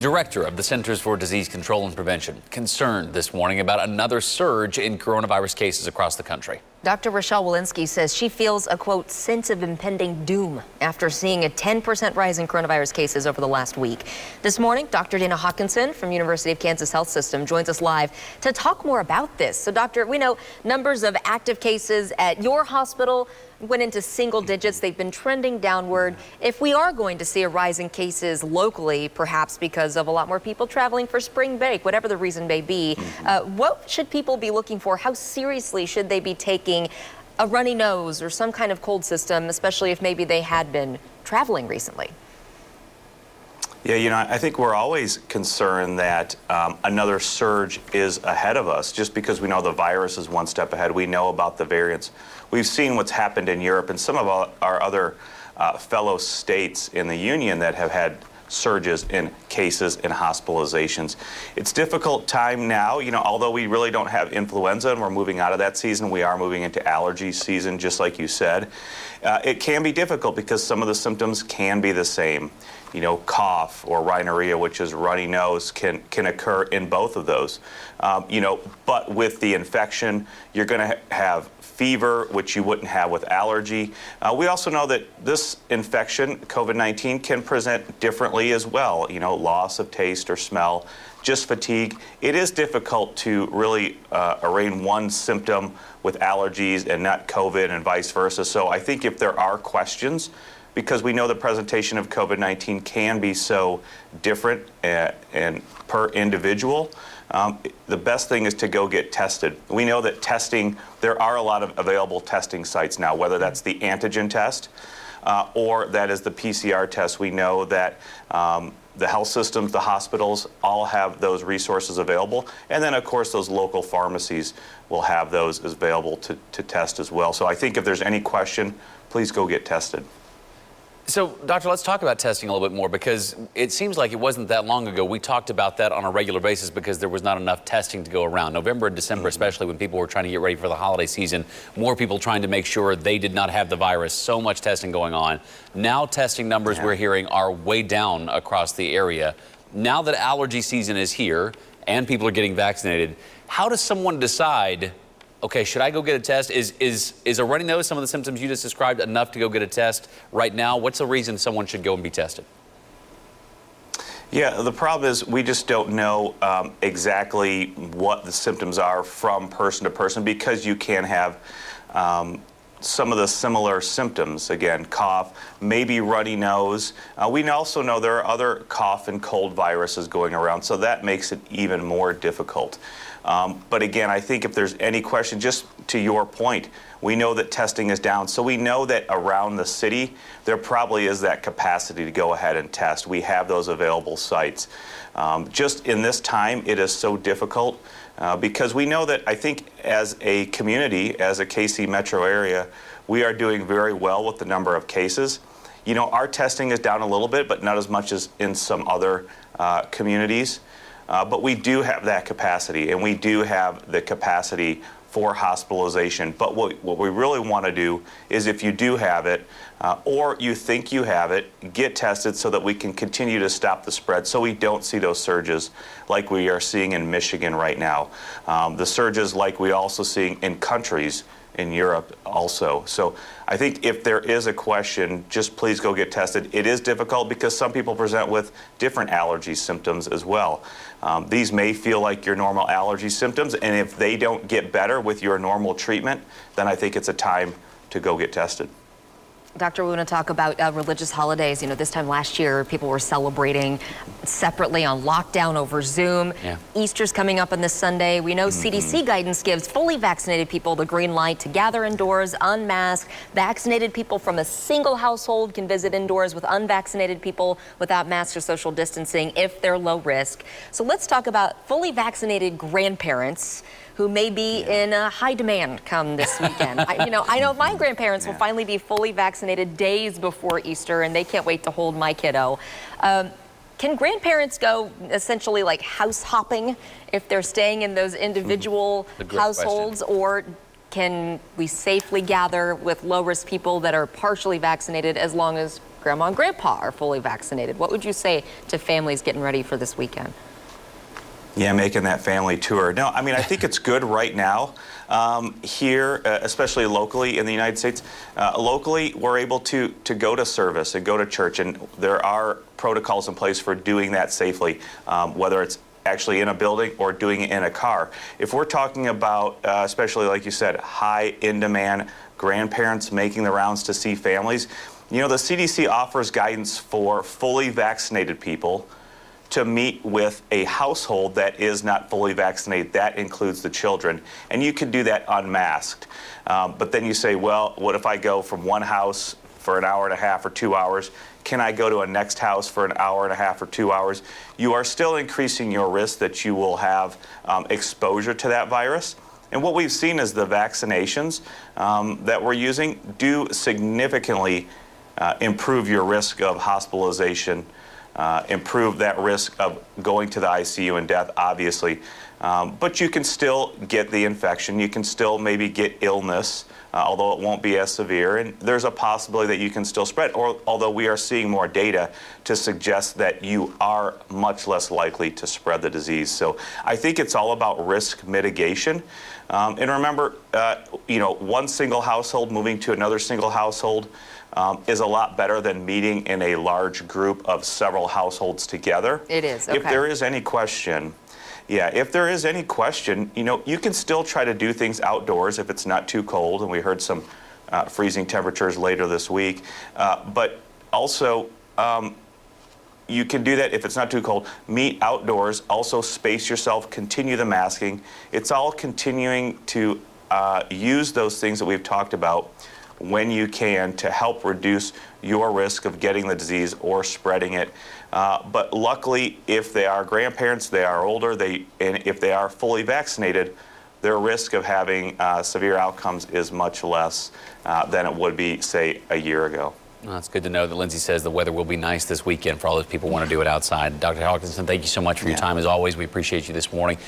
Director of the Centers for Disease Control and Prevention concerned this morning about another surge in coronavirus cases across the country. Dr. Rochelle Walensky says she feels a, quote, sense of impending doom after seeing a 10% rise in coronavirus cases over the last week. This morning, Dr. Dana Hawkinson from University of Kansas Health System joins us live to talk more about this. So, Doctor, we know numbers of active cases at your hospital went into single digits. They've been trending downward. If we are going to see a rise in cases locally, perhaps because of a lot more people traveling for spring break, whatever the reason may be, what should people be looking for? How seriously should they be taking a runny nose or some kind of cold system, especially if maybe they had been traveling recently? Yeah, I think we're always concerned that another surge is ahead of us. Just because we know the virus is one step ahead, we know about the variants. We've seen what's happened in Europe and some of our other fellow states in the Union that have had surges in cases and hospitalizations. It's difficult time now, although we really don't have influenza and we're moving out of that season, we are moving into allergy season, just like you said. It can be difficult because some of the symptoms can be the same. Cough or rhinorrhea, which is runny nose, can occur in both of those. But with the infection, you're going to have fever, which you wouldn't have with allergy. We also know that this infection, COVID-19, can present differently as well. Loss of taste or smell, just fatigue. It is difficult to really arraign one symptom with allergies and not COVID and vice versa. So I think if there are questions, because we know the presentation of COVID-19 can be so different and per individual, the best thing is to go get tested. We know that testing, there are a lot of available testing sites now, whether that's the antigen test or that is the PCR test. We know that the health systems, the hospitals, all have those resources available. And then, of course, those local pharmacies will have those available to test as well. So I think if there's any question, please go get tested. So, Doctor, let's talk about testing a little bit more, because it seems like it wasn't that long ago we talked about that on a regular basis because there was not enough testing to go around. November and December, especially when people were trying to get ready for the holiday season, more people trying to make sure they did not have the virus, so much testing going on. Now testing numbers we're hearing are way down across the area. Now that allergy season is here and people are getting vaccinated, how does someone decide, okay, should I go get a test? Is a runny nose, some of the symptoms you just described, enough to go get a test right now? What's the reason someone should go and be tested? Yeah, the problem is we just don't know exactly what the symptoms are from person to person, because you can have some of the similar symptoms. Again, cough, maybe runny nose. We also know there are other cough and cold viruses going around, so that makes it even more difficult. But again, I think if there's any question, just to your point, we know that testing is down. So we know that around the city, there probably is that capacity to go ahead and test. We have those available sites. Just in this time, it is so difficult because we know that I think as a community, as a KC metro area, we are doing very well with the number of cases. Our testing is down a little bit, but not as much as in some other communities. But we do have that capacity, and we do have the capacity for hospitalization. But what we really want to do is, if you do have it or you think you have it, get tested so that we can continue to stop the spread, so we don't see those surges like we are seeing in Michigan right now. The surges like we also seeing in countries in Europe also. So I think if there is a question, just please go get tested. It is difficult because some people present with different allergy symptoms as well. These may feel like your normal allergy symptoms, and if they don't get better with your normal treatment, then I think it's a time to go get tested. Doctor, we want to talk about religious holidays. This time last year, people were celebrating separately on lockdown over Zoom. Yeah. Easter's coming up on this Sunday. We know CDC guidance gives fully vaccinated people the green light to gather indoors, unmasked. Vaccinated people from a single household can visit indoors with unvaccinated people without masks or social distancing if they're low risk. So let's talk about fully vaccinated grandparents who may be in high demand come this weekend. I know my grandparents will finally be fully vaccinated days before Easter, and they can't wait to hold my kiddo. Can grandparents go essentially like house hopping if they're staying in those individual households, or can we safely gather with low-risk people that are partially vaccinated as long as grandma and grandpa are fully vaccinated. What would you say to families getting ready for this weekend? Yeah, making that family tour. No, I mean, I think it's good right now here, especially locally in the United States. Locally, we're able to go to service and go to church, and there are protocols in place for doing that safely, whether it's actually in a building or doing it in a car. If we're talking about, especially like you said, high in-demand grandparents making the rounds to see families, you know, the CDC offers guidance for fully vaccinated people to meet with a household that is not fully vaccinated. That includes the children. And you can do that unmasked. But then you say, well, what if I go from one house for an hour and a half or 2 hours? Can I go to a next house for an hour and a half or 2 hours? You are still increasing your risk that you will have exposure to that virus. And what we've seen is the vaccinations that we're using do significantly improve your risk of hospitalization, improve that risk of going to the ICU and death, obviously. But you can still get the infection. You can still maybe get illness, although it won't be as severe. And there's a possibility that you can still spread, although we are seeing more data to suggest that you are much less likely to spread the disease. So I think it's all about risk mitigation. And remember, you know, one single household moving to another single household is a lot better than meeting in a large group of several households together. It is, okay. If there is any question, if there is any question, you know, you can still try to do things outdoors if it's not too cold, and we heard some freezing temperatures later this week. But also, you can do that if it's not too cold. Meet outdoors, also space yourself, continue the masking. It's all continuing to use those things that we've talked about when you can to help reduce your risk of getting the disease or spreading it. But luckily, if they are grandparents, they are older, and if they are fully vaccinated, their risk of having severe outcomes is much less than it would be, say, a year ago. Well, it's good to know that Lindsay says the weather will be nice this weekend for all those people who want to do it outside. Dr. Hawkinson, thank you so much for your time. As always, we appreciate you this morning.